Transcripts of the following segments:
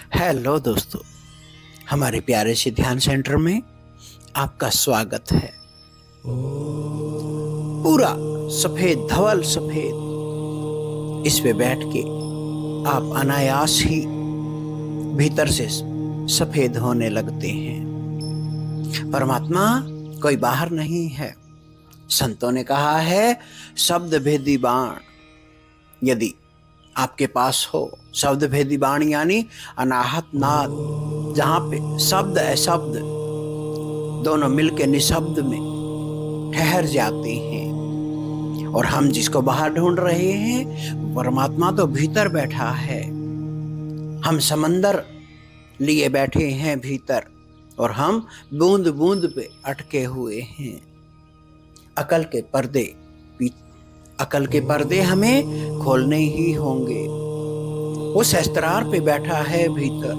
Hello दोस्तों, हमारे प्यारे से ध्यान सेंटर में आपका स्वागत है। पूरा सफेद धवल सफेद इस पे बैठ के आप अनायास ही भीतर से सफेद होने लगते हैं। परमात्मा कोई बाहर नहीं है। संतों ने कहा है, शब्द भेदी बाण यदि आपके पास हो, शब्द भेदी बाण यानी अनाहत नाद, जहां पे शब्द अशब्द दोनों मिलके निशब्द में ठहर जाते हैं। और हम जिसको बाहर ढूंढ रहे हैं, परमात्मा तो भीतर बैठा है। हम समंदर लिए बैठे हैं भीतर, और हम बूंद बूंद पे अटके हुए हैं। अकल के पर्दे हमें खोलने ही होंगे। वो शस्त्रार पे बैठा है भीतर,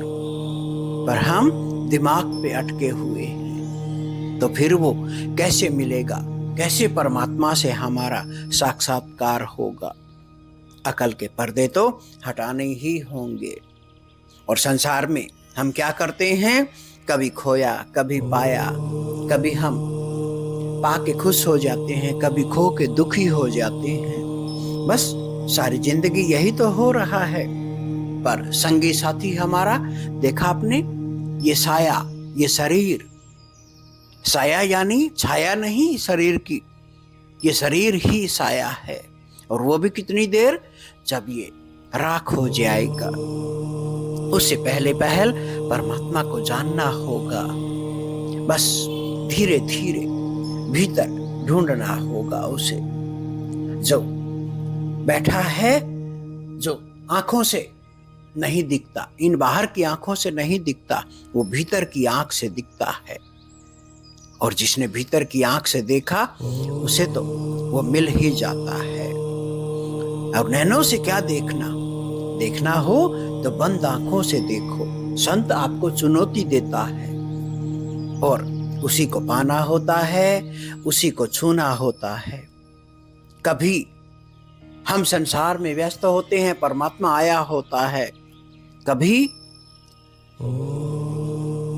पर हम दिमाग पे अटके हुए हैं। तो फिर वो कैसे मिलेगा, कैसे परमात्मा से हमारा साक्षात्कार होगा? अकल के पर्दे तो हटाने ही होंगे। और संसार में हम क्या करते हैं? कभी खोया, कभी पाया, कभी हम पाके खुश हो जाते हैं, कभी खो के दुखी हो जाते हैं। बस सारी जिंदगी यही तो हो रहा है। पर संगी साथी हमारा, देखा आपने, ये साया, ये शरीर, साया यानी छाया नहीं शरीर की, ये शरीर ही साया है। और वो भी कितनी देर? जब ये राख हो जाएगा। उससे पहले पहल परमात्मा को जानना होगा। बस धीरे धीरे भीतर ढूंढना होगा उसे, जो बैठा है, जो आंखों से नहीं दिखता, इन बाहर की आंखों से नहीं दिखता, वो भीतर की आंख से दिखता है। और जिसने भीतर की आंख से देखा, उसे तो वो मिल ही जाता है। और नैनों से क्या देखना? देखना हो तो बंद आंखों से देखो। संत आपको चुनौती देता है, और उसी को पाना होता है, उसी को छूना होता है। कभी हम संसार में व्यस्त होते हैं, परमात्मा आया होता है। कभी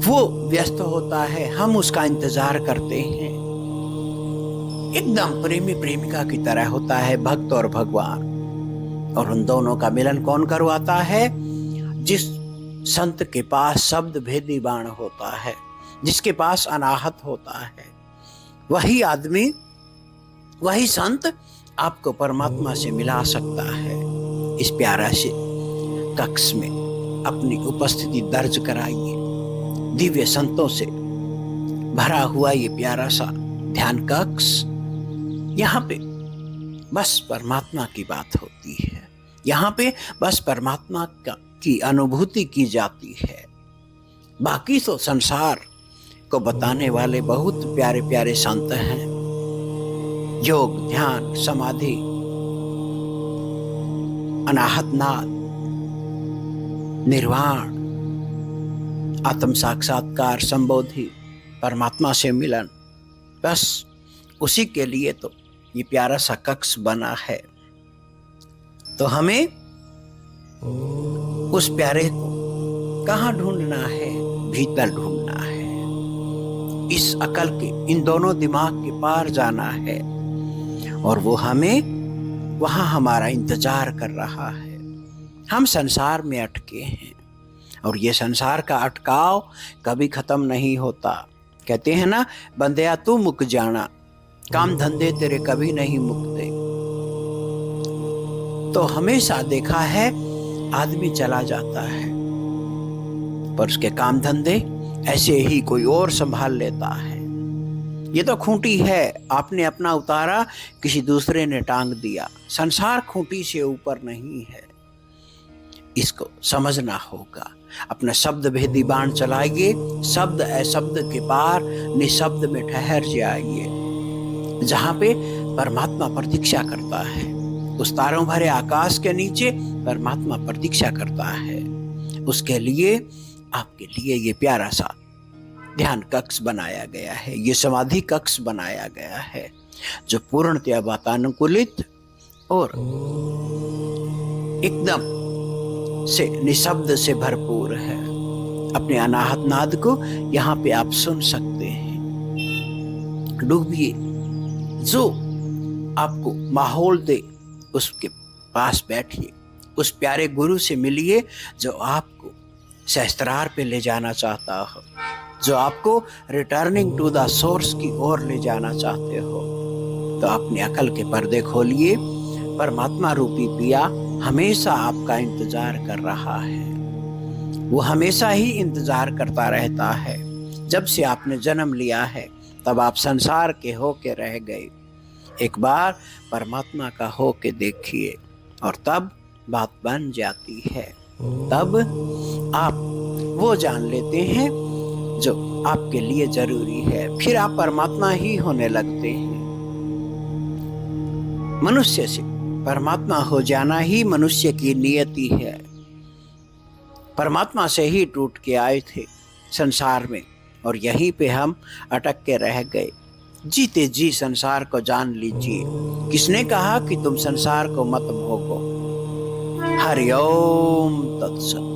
वो व्यस्त होता है, हम उसका इंतजार करते हैं। एकदम प्रेमी प्रेमिका की तरह होता है भक्त और भगवान। और उन दोनों का मिलन कौन करवाता है? जिस संत के पास शब्द भेदी बाण होता है, जिसके पास अनाहत होता है, वही आदमी, वही संत आपको परमात्मा से मिला सकता है। इस प्यारा से कक्ष में अपनी उपस्थिति दर्ज कराइए। दिव्य संतों से भरा हुआ ये प्यारा सा ध्यान कक्ष, यहाँ पे बस परमात्मा की बात होती है। यहाँ पे बस परमात्मा की अनुभूति की जाती है। बाकी तो संसार को बताने वाले बहुत प्यारे प्यारे संत हैं। योग, ध्यान, समाधि, अनाहत नाद, निर्वाण, आत्म साक्षात्कार, संबोधि, परमात्मा से मिलन, बस उसी के लिए तो ये प्यारा सा कक्ष बना है। तो हमें उस प्यारे को कहाँ ढूंढना है? भीतर ढूंढना है। इस अकल के, इन दोनों दिमाग के पार जाना है, और वो हमें वहां हमारा इंतजार कर रहा है। हम संसार में अटके हैं, और ये संसार का अटकाव कभी खत्म नहीं होता। कहते हैं ना, बंदया तू मुक जाना, काम धंधे तेरे कभी नहीं मुकते। तो हमेशा देखा है, आदमी चला जाता है, पर उसके काम धंधे ऐसे ही कोई और संभाल लेता है। ये तो खूंटी है, आपने अपना उतारा, किसी दूसरे ने टांग दिया। संसार खूंटी से ऊपर नहीं है, इसको समझना होगा। अपना शब्द भेदी बाण चलाइए, शब्द अशब्द के पार निशब्द में ठहर जाइए, जहां पे परमात्मा प्रतीक्षा करता है। उस तारों भरे आकाश के नीचे परमात्मा प्रतीक्षा करता है। उसके लिए, आपके लिए ये प्यारा सा ध्यान कक्ष बनाया गया है, ये समाधि कक्ष बनाया गया है, जो पूर्णतया वातानुकूलित और एकदम से निशब्द से भरपूर है। अपने अनाहत नाद को यहाँ पे आप सुन सकते हैं। डूबिए, जो आपको माहौल दे उसके पास बैठिए, उस प्यारे गुरु से मिलिए जो आपको सहस्त्रार पे ले जाना चाहता हो, जो आपको रिटर्निंग टू द सोर्स की ओर ले जाना चाहते हो। तो अपनी अकल के पर्दे खोलिए। परमात्मा रूपी पिया हमेशा आपका इंतजार कर रहा है। वो हमेशा ही इंतजार करता रहता है। जब से आपने जन्म लिया है तब आप संसार के होके रह गए। एक बार परमात्मा का होके देखिए और तब बात बन जाती है। तब आप वो जान लेते हैं जो आपके लिए जरूरी है। फिर आप परमात्मा ही होने लगते हैं। मनुष्य से परमात्मा हो जाना ही मनुष्य की नियति है। परमात्मा से ही टूट के आए थे संसार में और यहीं पे हम अटक के रह गए। जीते जी संसार को जान लीजिए। किसने कहा कि तुम संसार को मत भोगो? हरि ओम तत्सत।